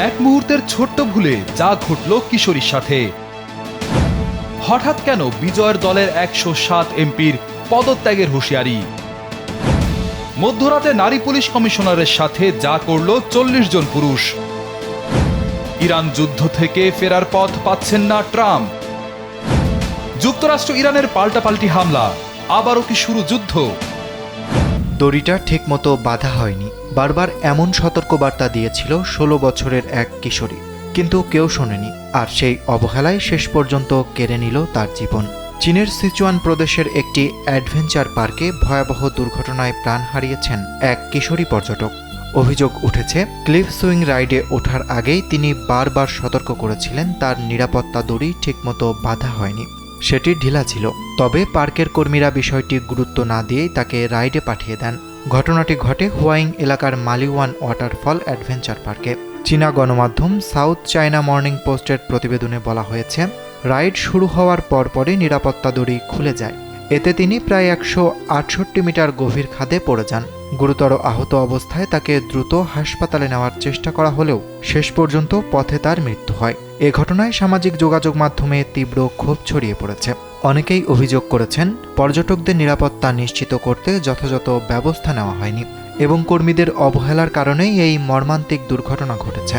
এক মুহূর্তের ছোট্ট ভুলে যা ঘটল কিশোরীর সাথে। হঠাৎ কেন বিজয়ের দলের 107 এমপির পদত্যাগের হুঁশিয়ারি? মধ্যরাতে নারী পুলিশ কমিশনারের সাথে যা করল 40 জন পুরুষ। ইরান যুদ্ধ থেকে ফেরার পথ পাচ্ছেন না ট্রাম্প। যুক্তরাষ্ট্র ইরানের পাল্টাপাল্টি হামলা, আবারও কি শুরু যুদ্ধ? দড়িটা ঠিকমতো বাঁধা হয়নি, বারবার এমন সতর্কবার্তা দিয়েছিল 16 বছরের এক কিশোরী, কিন্তু কেউ শোনেনি। আর সেই অবহেলায় শেষ পর্যন্ত কেড়ে নিল তার জীবন। চীনের সিচুয়ান প্রদেশের একটি অ্যাডভেঞ্চার পার্কে ভয়াবহ দুর্ঘটনায় প্রাণ হারিয়েছেন এক কিশোরী পর্যটক। অভিযোগ উঠেছে, ক্লিফ সুইং রাইডে ওঠার আগেই তিনি বারবার সতর্ক করেছিলেন তার নিরাপত্তা দড়ি ঠিকমতো বাঁধা হয়নি, সেটি ঢিলা ছিল। তবে পার্কের কর্মীরা বিষয়টি গুরুত্ব না দিয়েই তাকে রাইডে পাঠিয়ে দেন। ঘটনাটি ঘটে হুয়াইং এলাকার মালিওয়ান ওয়াটারফল অ্যাডভেঞ্চার পার্কে। চীনা গণমাধ্যম সাউথ চায়না মর্নিং পোস্টের প্রতিবেদনে বলা হয়েছে, রাইড শুরু হওয়ার পরপরই নিরাপত্তা দড়ি খুলে যায়। এতে তিনি প্রায় 168 মিটার গভীর খাদে পড়ে যান। গুরুতর আহত অবস্থায় তাকে দ্রুত হাসপাতালে নেওয়ার চেষ্টা করা হলেও শেষ পর্যন্ত পথে তার মৃত্যু হয়। এ ঘটনায় সামাজিক যোগাযোগ মাধ্যমে তীব্র ক্ষোভ ছড়িয়ে পড়েছে। অনেকেই অভিযোগ করেছেন, পর্যটকদের নিরাপত্তা নিশ্চিত করতে যথাযথ ব্যবস্থা নেওয়া হয়নি এবং কর্মীদের অবহেলার কারণেই এই মর্মান্তিক দুর্ঘটনা ঘটেছে।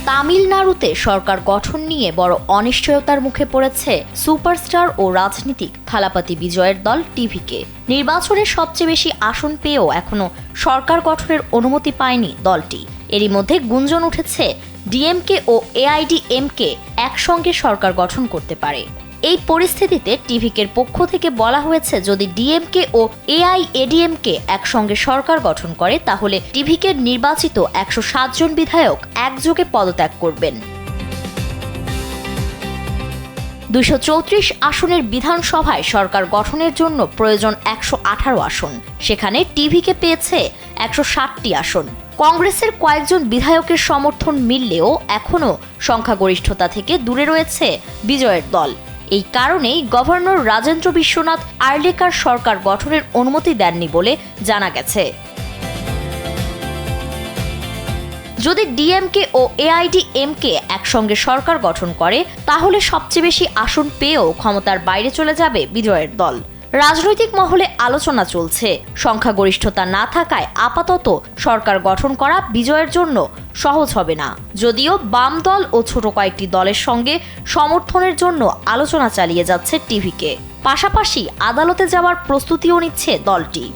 তামিলনাড়ুতে সরকার গঠন নিয়ে বড় অনিশ্চয়তার মুখে পড়েছে সুপারস্টার ও রাজনীতিক থালাপতি বিজয়ের দল টিভিকে। নির্বাচনে সবচেয়ে বেশি আসন পেয়েও এখনো সরকার গঠনের অনুমতি পায়নি দলটি। এরই মধ্যে গুঞ্জন উঠেছে ডিএমকে ও এআইডিএমকে একসঙ্গে সরকার গঠন করতে পারে। এই পরিস্থিতিতে টিভিকের পক্ষ থেকে বলা হয়েছে, যদি ডিএমকে ও এআইএডিএমকে একসঙ্গে সরকার গঠন করে তাহলে টিভিকের নির্বাচিত 107 জন বিধায়ক একযোগে পদত্যাগ করবেন। 234 আসনের বিধানসভায় সরকার গঠনের জন্য প্রয়োজন 118 আসন, সেখানে টিভিকে পেয়েছে 160টি আসন। কংগ্রেসের কয়েকজন বিধায়কের সমর্থন মিললেও এখনও সংখ্যাগরিষ্ঠতা থেকে দূরে রয়েছে বিজয়ের দল। এই কারণেই গভর্নর রাজেন্দ্র বিশ্বনাথ আর্লেকার সরকার গঠনের অনুমতি দেননি বলে জানা গেছে। যদি ডিএমকে ও এআইডিএমকে একসঙ্গে সরকার গঠন করে তাহলে সবচেয়ে বেশি আসন পেয়েও ক্ষমতার বাইরে চলে যাবে বিজয়ের দল। রাজনৈতিক মহলে আলোচনা চলছে, সংখ্যাগরিষ্ঠতা না থাকায় আপাতত সরকার গঠন করা বিজয়ের জন্য সহজ হবে না। যদিও বাম দল ও ছোট কয়েকটি দলের সঙ্গে সমর্থনের জন্য আলোচনা চালিয়ে যাচ্ছে টিভিকে। পাশাপাশি আদালতে যাওয়ার প্রস্তুতিও নিচ্ছে দলটি।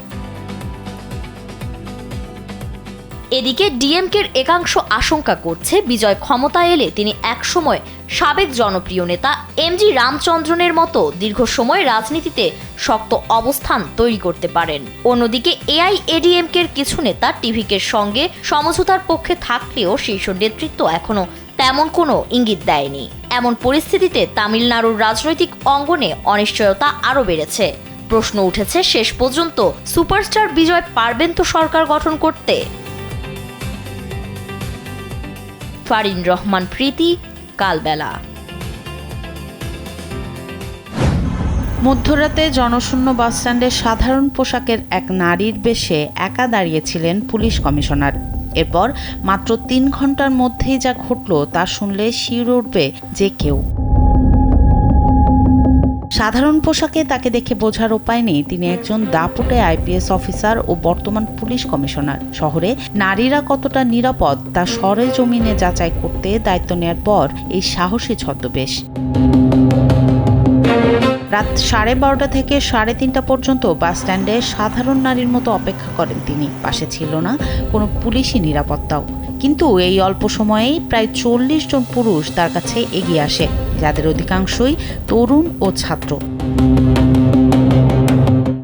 এদিকে ডিএমকের একাংশ আশঙ্কা করছে, বিজয় ক্ষমতা এলে তিনি একসময় সাবেক জনপ্রিয় নেতা এমজি রামচন্দ্রনের মতো দীর্ঘ সময় রাজনীতিতে শক্ত অবস্থান তৈরি করতে পারেন। অন্যদিকে এআইএডিএমকের কিছু নেতা টিভিকের সঙ্গে সমঝোতার পক্ষে থাকলেও শীর্ষ নেতৃত্ব এখনো তেমন কোনো ইঙ্গিত দেয়নি। এমন পরিস্থিতিতে তামিলনাড়ুর রাজনৈতিক অঙ্গনে অনিশ্চয়তা আরও বেড়েছে। প্রশ্ন উঠেছে, শেষ পর্যন্ত সুপারস্টার বিজয় পারবেন তো সরকার গঠন করতে? ফারিন রহমান প্রীতি, কালবেলা। মধ্যরাতে জনশূন্য বাসস্ট্যান্ডে সাধারণ পোশাকের এক নারীর বেশে একা দাঁড়িয়েছিলেন পুলিশ কমিশনার। এরপর মাত্র 3 ঘন্টার মধ্যেই যা ঘটল তা শুনলে শিউরে উঠবে যে কেউ। সাধারণ পোশাকে তাকে দেখে বোঝার উপায় নেই তিনি একজন দাপুটে আইপিএস অফিসার ও বর্তমান পুলিশ কমিশনার। শহরে নারীরা কতটা নিরাপদ তা সরেজমিনে যাচাই করতে দায়িত্ব নেয়ার পর এই সাহসী ছদ্মবেশ। রাত 12:30 থেকে 3:30 পর্যন্ত বাসস্ট্যান্ডে সাধারণ নারীর মতো অপেক্ষা করেন তিনি। পাশে ছিল না কোনো পুলিশি নিরাপত্তাও। কিন্তু এই অল্প সময়েই প্রায় 40 জন পুরুষ তার কাছে এগিয়ে আসে, যাদের অধিকাংশই তরুণ ও ছাত্র।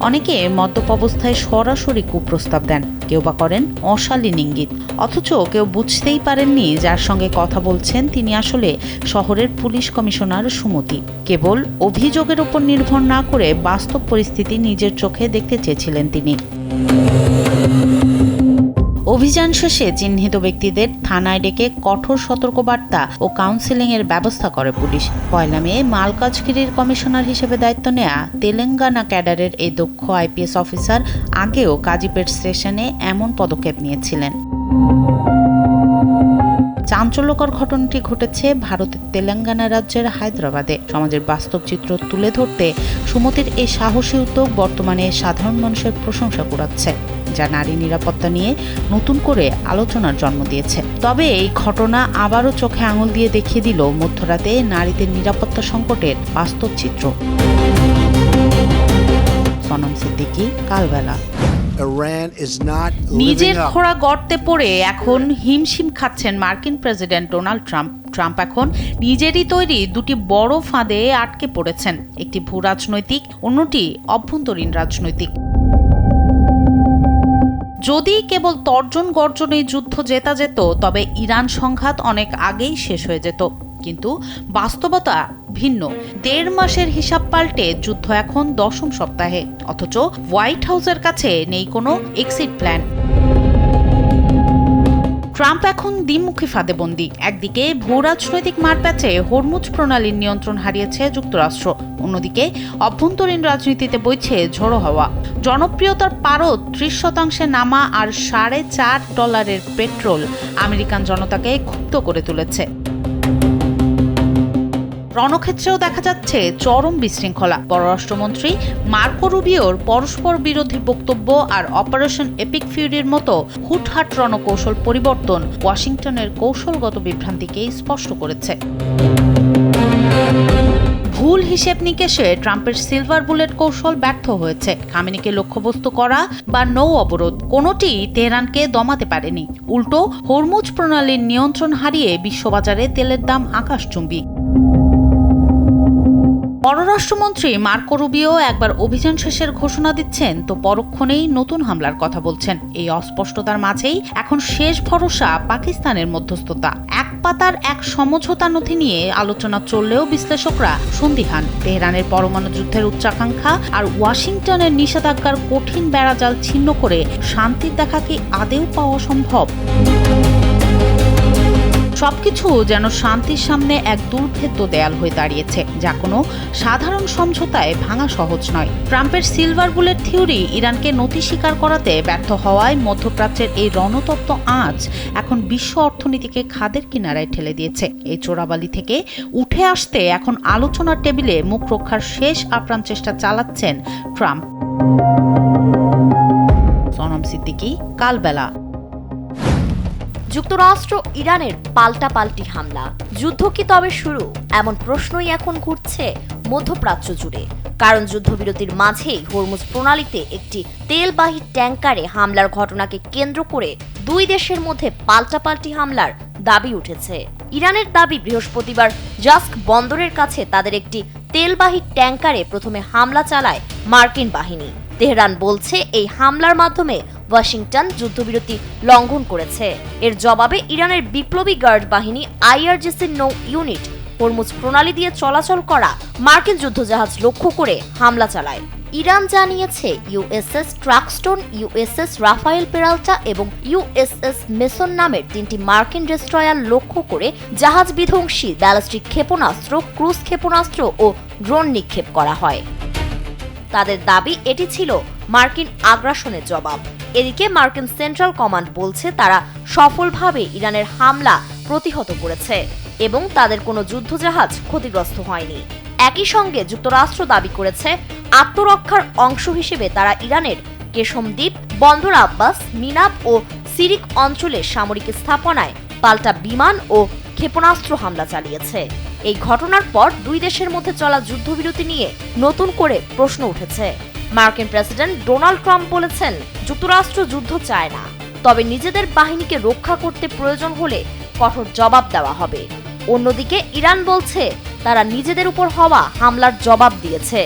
অনেকে মদ্যপ অবস্থায় সরাসরি কুপ্রস্তাব দেন, কেউ বা করেন অশালীন ইঙ্গিত। অথচ কেউ বুঝতেই পারেননি যার সঙ্গে কথা বলছেন তিনি আসলে শহরের পুলিশ কমিশনার সুমতি। কেবল অভিযোগের উপর নির্ভর না করে বাস্তব পরিস্থিতি নিজের চোখে দেখতে চেয়েছিলেন তিনি। অভিযান শেষে চিহ্নিত ব্যক্তিদের থানায় ডেকে কঠোর সতর্কবার্তা ও কাউন্সেলিং এর ব্যবস্থা করে পুলিশ। 1 মে মালকাজগিরির কমিশনার হিসেবে দায়িত্ব নেয়া তেলেঙ্গানা ক্যাডারের এই দক্ষ আইপিএস অফিসার আগেও কাজীপেট স্টেশনে এমন পদক্ষেপ নিয়েছিলেন। চাঞ্চল্যকর ঘটনাটি ঘটেছে ভারতের তেলেঙ্গানা রাজ্যের হায়দ্রাবাদে। সমাজের বাস্তব চিত্র তুলে ধরতে সুমতির এই সাহসী উদ্যোগ বর্তমানে সাধারণ মানুষের প্রশংসা কুড়াচ্ছে, যা নারী নিরাপত্তা নিয়ে নতুন করে আলোচনার জন্ম দিয়েছে। তবে এই ঘটনা আবারও চোখে আঙুল দিয়ে দেখিয়ে দিল মধ্যরাতে নারীদের নিরাপত্তা সংকটের বাস্তব চিত্র। সনম সিদ্দিকী, কালবেলা। নিজের খোঁড়া গর্তে পড়ে এখন হিমশিম খাচ্ছেন মার্কিন প্রেসিডেন্ট ডোনাল্ড ট্রাম্প। ট্রাম্প এখন নিজেরই তৈরি দুটি বড় ফাঁদে আটকে পড়েছেন, একটি ভূ রাজনৈতিক, অন্যটি অভ্যন্তরীণ রাজনৈতিক। যদি কেবল তর্জন গর্জনে যুদ্ধ জেতা যেত, তবে ইরান সংঘাত অনেক আগেই শেষ হয়ে যেত। কিন্তু বাস্তবতা ভিন্ন। 1.5 মাসের হিসাব পাল্টে যুদ্ধ এখন 10ম সপ্তাহে, অথচ হোয়াইট হাউসের কাছে নেই কোনো এক্সিট প্ল্যান। ট্রাম্প এখন দ্বিমুখী ফাঁদে বন্দী। একদিকে ভূ রাজনৈতিক মারপ্যাচে হরমুজ প্রণালীর নিয়ন্ত্রণ হারিয়েছে যুক্তরাষ্ট্র, অন্যদিকে অভ্যন্তরীণ রাজনীতিতে বইছে ঝোড়ো হাওয়া। জনপ্রিয়তার পারদ 30% নামা আর $4.5 পেট্রোল আমেরিকান জনতাকে ক্ষুব্ধ করে তুলেছে। রণক্ষেত্রেও দেখা যাচ্ছে চরম বিশৃঙ্খলা। পররাষ্ট্রমন্ত্রী মার্কো রুবিওর পরস্পর বিরোধী বক্তব্য আর অপারেশন এপিক ফিউরির মতো হুটহাট রণকৌশল পরিবর্তন ওয়াশিংটনের কৌশলগত বিভ্রান্তিকে স্পষ্ট করেছে। ভুল হিসেব নিকেশে ট্রাম্পের সিলভার বুলেট কৌশল ব্যর্থ হয়েছে। খামেনিকে লক্ষ্যবস্তু করা বা নৌ অবরোধ কোনোটি তেহরানকে দমাতে পারেনি। উল্টো হরমুজ প্রণালীর নিয়ন্ত্রণ হারিয়ে বিশ্ববাজারে তেলের দাম আকাশচুম্বী। পররাষ্ট্রমন্ত্রী মার্কো রুবিও একবার অভিযান শেষের ঘোষণা দিচ্ছেন, তো পরক্ষণেই নতুন হামলার কথা বলছেন। এই অস্পষ্টতার মাঝেই এখন শেষ ভরসা পাকিস্তানের মধ্যস্থতা। এক পাতার এক সমঝোতা নথি নিয়ে আলোচনা চললেও বিশ্লেষকরা সন্দিহান। তেহরানের পরমাণু যুদ্ধের উচ্চাকাঙ্ক্ষা আর ওয়াশিংটনের নিষেধাজ্ঞার কঠিন বেড়াজাল ছিন্ন করে শান্তির দেখা কি আদেও পাওয়া সম্ভব? সবকিছু যেন শান্তির সামনে এক দুর্ভেদ্য দেয়াল হয়ে দাঁড়িয়েছে, যা কোনো সাধারণ সমঝোতায় ভাঙা সহজ নয়। ট্রাম্পের সিলভার বুলেট থিওরি ইরানকে নতি স্বীকার করাতে ব্যর্থ হওয়ায় মধ্যপ্রাচ্যের এই রণতপ্ত আঁচ এখন বিশ্ব অর্থনীতিকে খাদের কিনারায় ঠেলে দিয়েছে। এই চোরাবালি থেকে উঠে আসতে এখন আলোচনার টেবিলে মুখ রক্ষার শেষ আপ্রাণ চেষ্টা চালাচ্ছেন ট্রাম্প। সনম সিদ্দিকী, কালবেলা। যুক্তরাষ্ট্র ইরানের পাল্টাপাল্টি হামলা, যুদ্ধ কি তবে শুরু? এমন প্রশ্নই এখন ঘুরছে মধ্যপ্রাচ্য জুড়ে। কারণ যুদ্ধবিরতির মাঝেই হরমুজ প্রণালীতে একটি তেলবাহী ট্যাঙ্কারে হামলার ঘটনাকে কেন্দ্র করে দুই দেশের মধ্যে পাল্টাপাল্টি হামলার দাবি উঠেছে। ইরানের দাবি, বৃহস্পতিবার জাস্ক বন্দরের কাছে তাদের একটি তেলবাহী ট্যাঙ্কারে প্রথমে হামলা চালায় মার্কিন বাহিনী। তেহরান বলছে এই হামলার মাধ্যমে ওয়াশিংটন যুদ্ধবিরতি লঙ্ঘন করেছে। এর জবাবে ইরানের বিপ্লবী গার্ড বাহিনী আইআরজিসির নৌ ইউনিট হরমুজ প্রণালী দিয়ে চলাচল করা মার্কিন যুদ্ধজাহাজ লক্ষ্য করে হামলা চালায়। ইরান জানিয়েছে ইউএসএস ট্রাকস্টোন, ইউএসএস রাফায়েল পেরাল্টা এবং ইউএসএস মেসন নামের 3টি মার্কিন ডেস্ট্রয়ার লক্ষ্য করে জাহাজ বিধ্বংসী ব্যালিস্টিক ক্ষেপণাস্ত্র, ক্রুজ ক্ষেপণাস্ত্র ও ড্রোন নিক্ষেপ করা হয়। তাদের দাবি এটি ছিল মার্কিন আগ্রাসনের জবাব। এদিকে মার্কিন সেন্ট্রাল কমান্ড বলছে তারা সফলভাবে ইরানের হামলা প্রতিহত করেছে এবং তাদের কোনো যুদ্ধজাহাজ ক্ষতিগ্রস্ত হয়নি। একই সঙ্গে যুক্তরাষ্ট্র দাবি করেছে আত্মরক্ষার অংশ হিসেবে তারা ইরানের কেশম দ্বীপ, বন্দর আব্বাস, মিনাব ও সিরিক অঞ্চলের সামরিক স্থাপনায় পাল্টা বিমান ও ক্ষেপণাস্ত্র হামলা চালিয়েছে। এই ঘটনার পর দুই দেশের মধ্যে চলা যুদ্ধবিরতি নিয়ে নতুন করে প্রশ্ন উঠেছে। মার্কিন প্রেসিডেন্ট ডোনাল্ড ট্রাম্প বলেছেন, যুক্তরাষ্ট্র যুদ্ধ চায় না, তবে নিজেদের বাহিনীকে রক্ষা করতে প্রয়োজন হলে কঠোর জবাব দেওয়া হবে। অন্যদিকে ইরান বলছে তারা নিজেদের উপর হওয়া হামলার জবাব দিয়েছে।